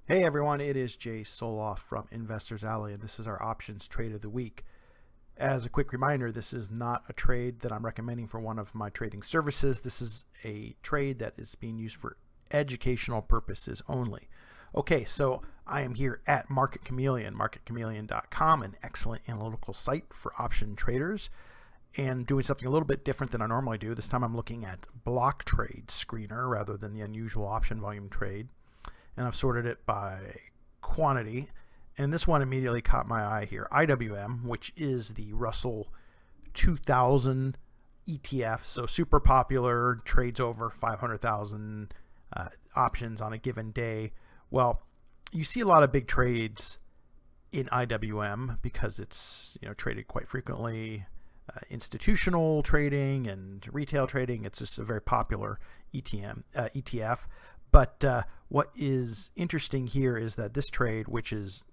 Hey everyone, it is Jay Soloff from Investors Alley, and this is our options trade of the week. As a quick reminder, this is not a trade that I'm recommending for one of my trading services. This is a trade that is being used for educational purposes only. Okay, so I am here at Market Chameleon, marketchameleon.com, an excellent analytical site for option traders, and doing something a little bit different than I normally do. This time I'm looking at block trade screener rather than the usual option volume trade. And I've sorted it by quantity, and this one immediately caught my eye here. IWM, which is the Russell 2000 ETF, so super popular, trades over 500,000 options on a given day. Well, you see a lot of big trades in IWM because it's traded quite frequently. Institutional trading and retail trading. It's just a very popular ETF. But what is interesting here is that this trade, which is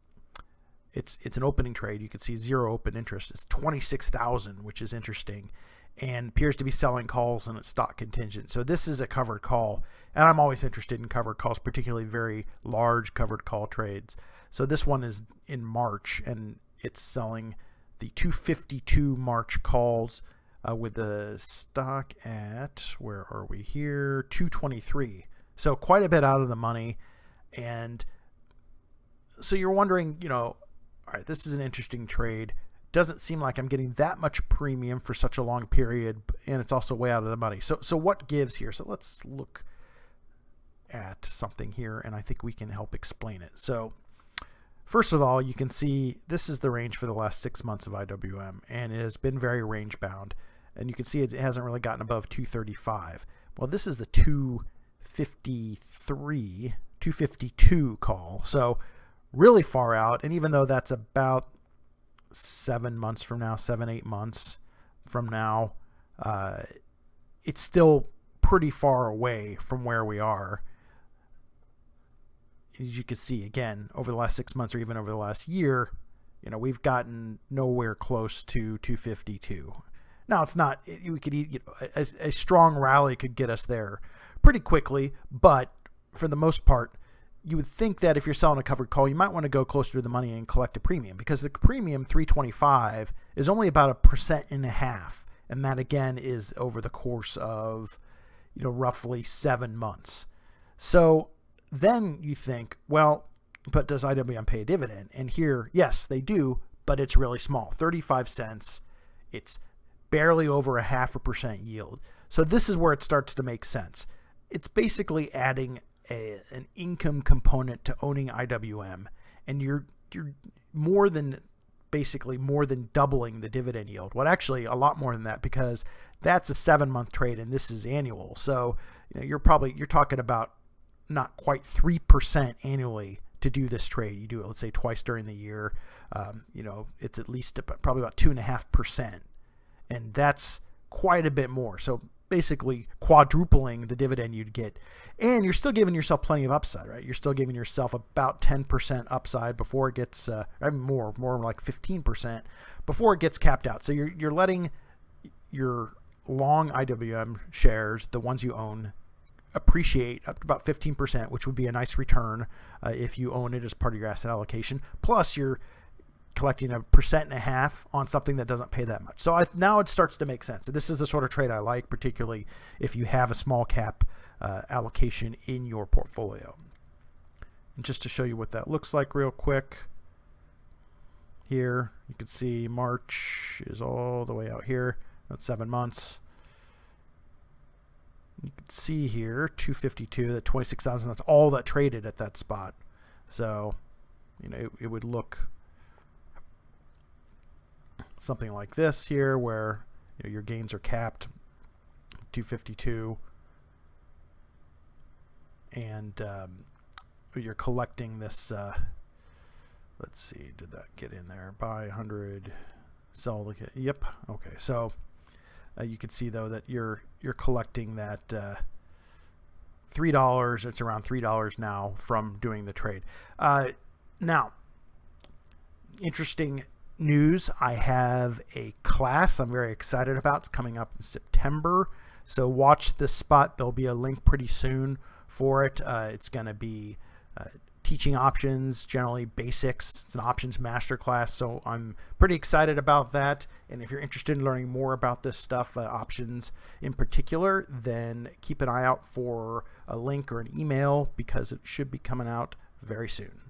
it's an opening trade, you can see zero open interest. It's 26,000, which is interesting, and appears to be selling calls and it's stock contingent. So this is a covered call, and I'm always interested in covered calls, particularly very large covered call trades. So this one is in March, and it's selling the 252 March calls with the stock at, where are we here, 223. So quite a bit out of the money. And so you're wondering, all right, this is an interesting trade. Doesn't seem like I'm getting that much premium for such a long period, and it's also way out of the money. So what gives here? So let's look at something here, and I think we can help explain it. So first of all, you can see this is the range for the last 6 months of IWM, and it has been very range bound. And you can see it hasn't really gotten above 235. Well, this is the 252 call, so really far out. And even though that's about 7 months from now, 7-8 months from now, it's still pretty far away from where we are. As you can see, again, over the last 6 months or even over the last year, we've gotten nowhere close to 252. Now, it's not, we could a strong rally could get us there pretty quickly, but for the most part, you would think that if you're selling a covered call, you might want to go closer to the money and collect a premium, because the premium 325 is only about 1.5%, and that again is over the course of roughly 7 months. So then you think, well, but does IWM pay a dividend? And here, yes, they do, but it's really small, 35 cents. It's barely over 0.5% yield. So this is where it starts to make sense. It's basically adding an income component to owning IWM, and you're more than doubling the dividend yield. Well, actually a lot more than that, because that's a 7-month trade and this is annual. So you're talking about not quite 3% annually to do this trade. You do it, let's say, twice during the year. It's at least probably about 2.5%. And that's quite a bit more. So basically quadrupling the dividend you'd get. And you're still giving yourself plenty of upside, right? You're still giving yourself about 10% upside before it gets, more like 15% before it gets capped out. So you're letting your long IWM shares, the ones you own, appreciate up to about 15%, which would be a nice return if you own it as part of your asset allocation. Plus you're collecting 1.5% on something that doesn't pay that much. So now it starts to make sense. This is the sort of trade I like, particularly if you have a small cap allocation in your portfolio. And just to show you what that looks like real quick, here you can see March is all the way out here. That's 7 months. You can see here 252, that 26,000. That's all that traded at that spot. So it would look something like this here, where your gains are capped 252, and you're collecting this. Let's see, did that get in there? Buy 100, sell the. Yep. Okay. So you can see though that you're collecting that $3. It's around $3 now from doing the trade. Now, interesting news. I have a class I'm very excited about. It's coming up in September. So watch this spot. There'll be a link pretty soon for it. It's going to be teaching options, generally basics. It's an options masterclass, so I'm pretty excited about that. And if you're interested in learning more about this stuff, options in particular, then keep an eye out for a link or an email because it should be coming out very soon.